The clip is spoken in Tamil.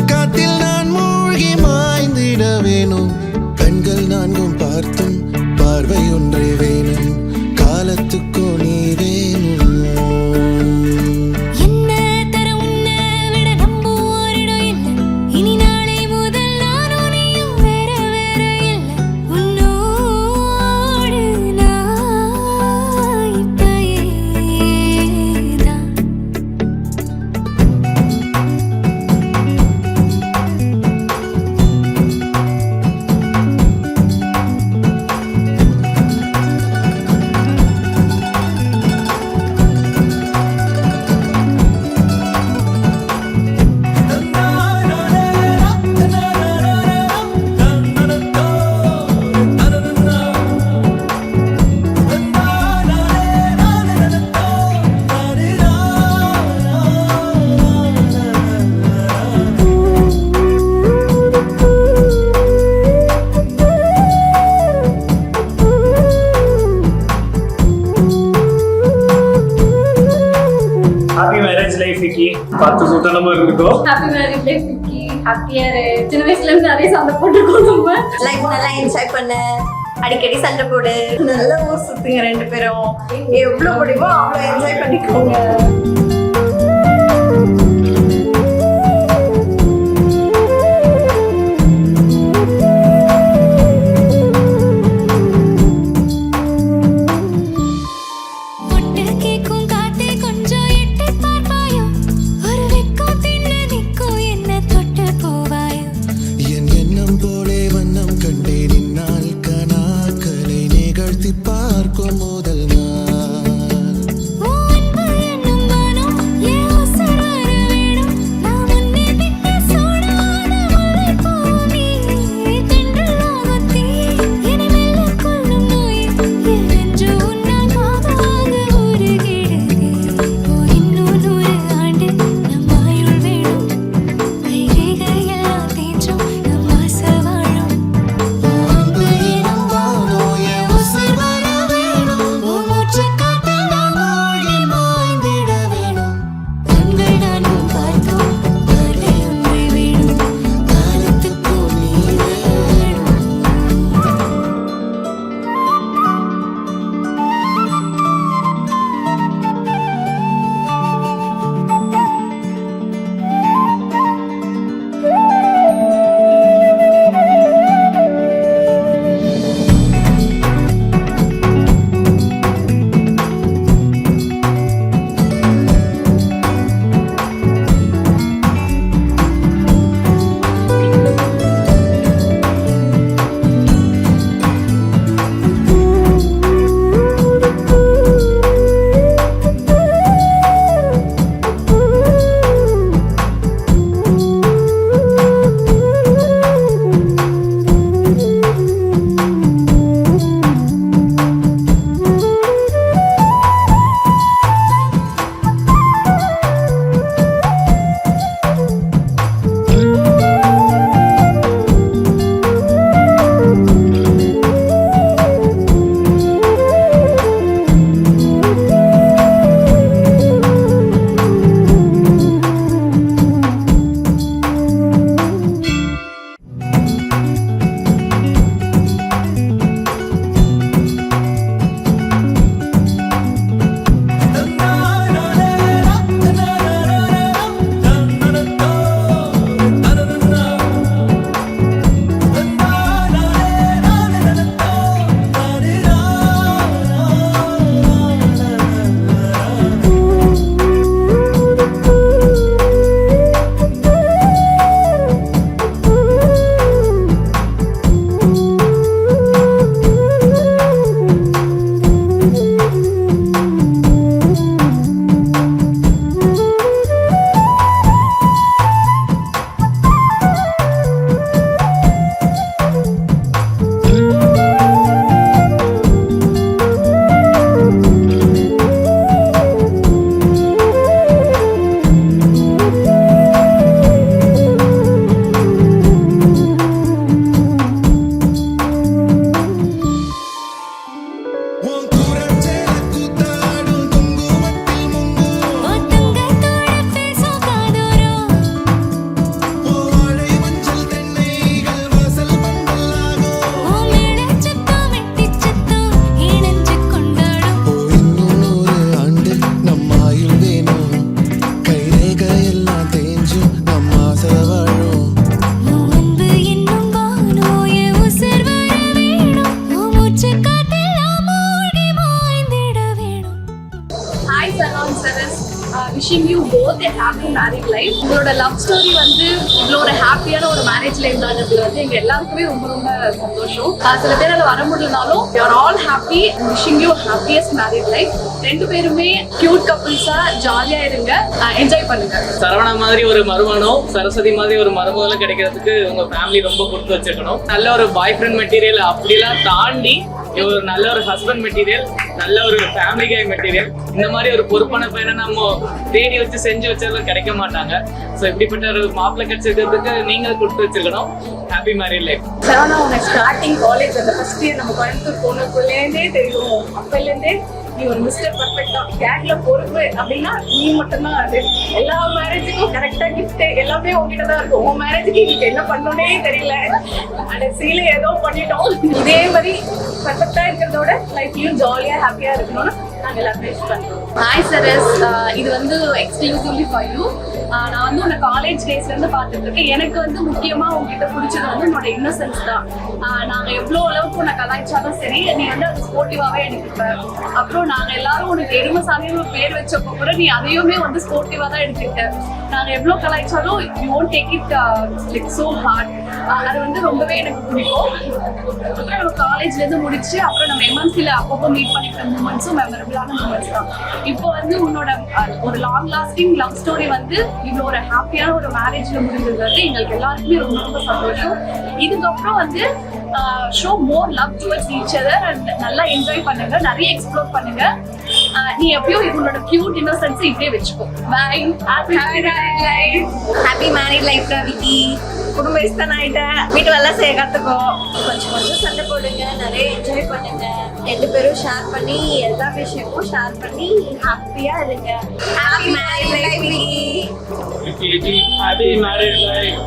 காத்தில் நான் மூழ்கி மாய்ந்திட வேணும். கண்கள் நான்கும் பார்த்தும் பார்வை ஒன்றே வேணும். காலத்துக்கோ நீ வேணும். Happy marriage life Vicky. பார்த்து சுத்தனமா இருந்துக்கோ. Happy marriage life Vicky. ஹாப்பியா இரு. சின்ன வயசுல இருந்து நிறைய சண்டை போட்டுருக்கோம் நம்ம. லைஃப் நல்லா என்ஜாய் பண்ண, அடிக்கடி சண்டை போடு, நல்ல ஊர் சுத்துங்க ரெண்டு பேரும். எவ்வளவு முடியுமோ அவ்வளவு என்ஜாய் பண்ணிக்கோங்க. பார்க்கும் முதல் நாள் மேரேஜ் லைஃப். உங்களோட லவ் ஸ்டோரி வந்து இவ்வளோ ஒரு ஹாப்பியான ஒரு மேரேஜ் லைஃப் தாங்கிறது வந்து எங்க எல்லாருக்குமே ரொம்ப ரொம்ப சந்தோஷம். சில பேர் அதில் வர முடியலனாலும் you are all happy, wishing you happiest marriage life. 2 பேருமே கியூட் கப்புள்ஸா ஜாலியா இருங்க, என்ஜாய் பண்ணுங்க. சரவணா மாதிரி ஒரு மருமகனும் சரஸ்வதி மாதிரி ஒரு மருமகளும் கிடைக்கிறதுக்கு உங்க ஃபேமிலி ரொம்ப கொடுத்து வச்சிருக்கணும். நல்ல ஒரு பாய் ஃப்ரெண்ட் மெட்டீரியல் அப்படிலாம் தாண்டி ஒரு நல்ல ஒரு ஹஸ்பண்ட் மெட்டீரியல், நல்ல ஒரு ஃபேமிலி கை மெட்டீரியல், இந்த மாதிரி ஒரு பொறுப்பான பையனை நம்ம தேடி வச்சு செஞ்சு வச்சதும் கிடைக்க மாட்டாங்க. ஸோ இப்படிப்பட்ட ஒரு மாப்பிள்ளை கிடைச்சிருக்கிறதுக்கு நீங்க கொடுத்து வச்சிருக்கணும். Happy married life. சரவணா உனக்கு ஸ்டார்டிங் காலேஜ் அந்த ஃபர்ஸ்ட் இயர் நம்ம கோயம்புத்தூர் போனதுக்குள்ளேருந்தே தெரியும். அப்பையிலேருந்தே நீ ஒரு மிஸ்டர் பர்ஃபெக்டா கேங்ல பொறுப்பு அப்படின்னா நீ மட்டும்தான். அது எல்லா மேரேஜுக்கும் கரெக்டா கிஃப்ட் எல்லாமே உங்ககிட்ட தான் இருக்கும். உன் மேரேஜுக்கு இன்னைக்கு என்ன பண்ணோன்னே தெரியல, கடைசியில ஏதோ பண்ணிட்டோம். இதே மாதிரி பர்ஃபெக்டா இருக்கிறதோட லைஃப்லயும் ஜாலியா ஹாப்பியா இருக்கணும்னு நாங்கள் எல்லாருமே விஷ் பண்ணுறோம். ஹாய் சரஸ், இது வந்து எக்ஸ்க்ளூசிவ்லி ஃபார் யூ. நான் வந்து உன்னை காலேஜ் டேஸ்ல இருந்து பார்த்துட்டு இருக்கேன். எனக்கு வந்து முக்கியமா உங்ககிட்ட பிடிச்சது வந்து உன்னோட இன்னசென்ஸ் தான். நாங்க எவ்வளோ அளவுக்கு உன்னை கலாய்ச்சாலும் சரி, நீ வந்து அது ஸ்போர்ட்டிவாவே எடுத்துப்ப. அப்புறம் நாங்க எல்லாரும் உனக்கு எருமசாமின்னு பேர் வச்சப்போ கூட நீ அதையுமே வந்து ஸ்போர்ட்டிவா தான் எடுத்துக்கிட்ட. நாங்க எவ்வளோ கலாய்ச்சாலும் you won't take it like so hard. அது வந்து ரொம்பவே எனக்கு பிடிக்கும். அப்புறம் நம்ம காலேஜ்ல இருந்து முடிச்சு அப்புறம் நம்ம எம்என்சில அப்பப்போ மீட் பண்ணிக்கிற மூமெண்ட்ஸும் மெமரபிளான மூமெண்ட்ஸ் தான். இப்போ வந்து உன்னோட ஒரு லாங் லாஸ்டிங் லவ் ஸ்டோரி வந்து இவ்வளோ ஒரு ஹாப்பியான ஒரு மேரேஜ்ல முடிஞ்சது வந்து எங்களுக்கு எல்லாருக்குமே ரொம்ப ரொம்ப சந்தோஷம். இதுக்கப்புறம் வந்து show more love towards each other and நல்லா என்ஜாய் பண்ணுங்க, நிறைய எக்ஸ்ப்ளோர் பண்ணுங்க. நீ எப்பயும் உன்னோட கியூட் இன்னசென்ஸ் இப்படியே வச்சுக்கோ. Bye. Happy married life. Happy married life Vicky. குடும்ப இஷ்டம் ஆயிட்டேன், வீட்டு வேலை செய்ய கத்துக்கோ. கொஞ்சம் கொஞ்சம் சண்டை போடுங்க, நிறைய என்ஜாய் பண்ணுங்க. 2 பேரும் ஷேர் பண்ணி எல்லா விஷயமும் ஷேர் பண்ணி ஹாப்பியா இருங்க. Happy married life Vicky. Happy married life.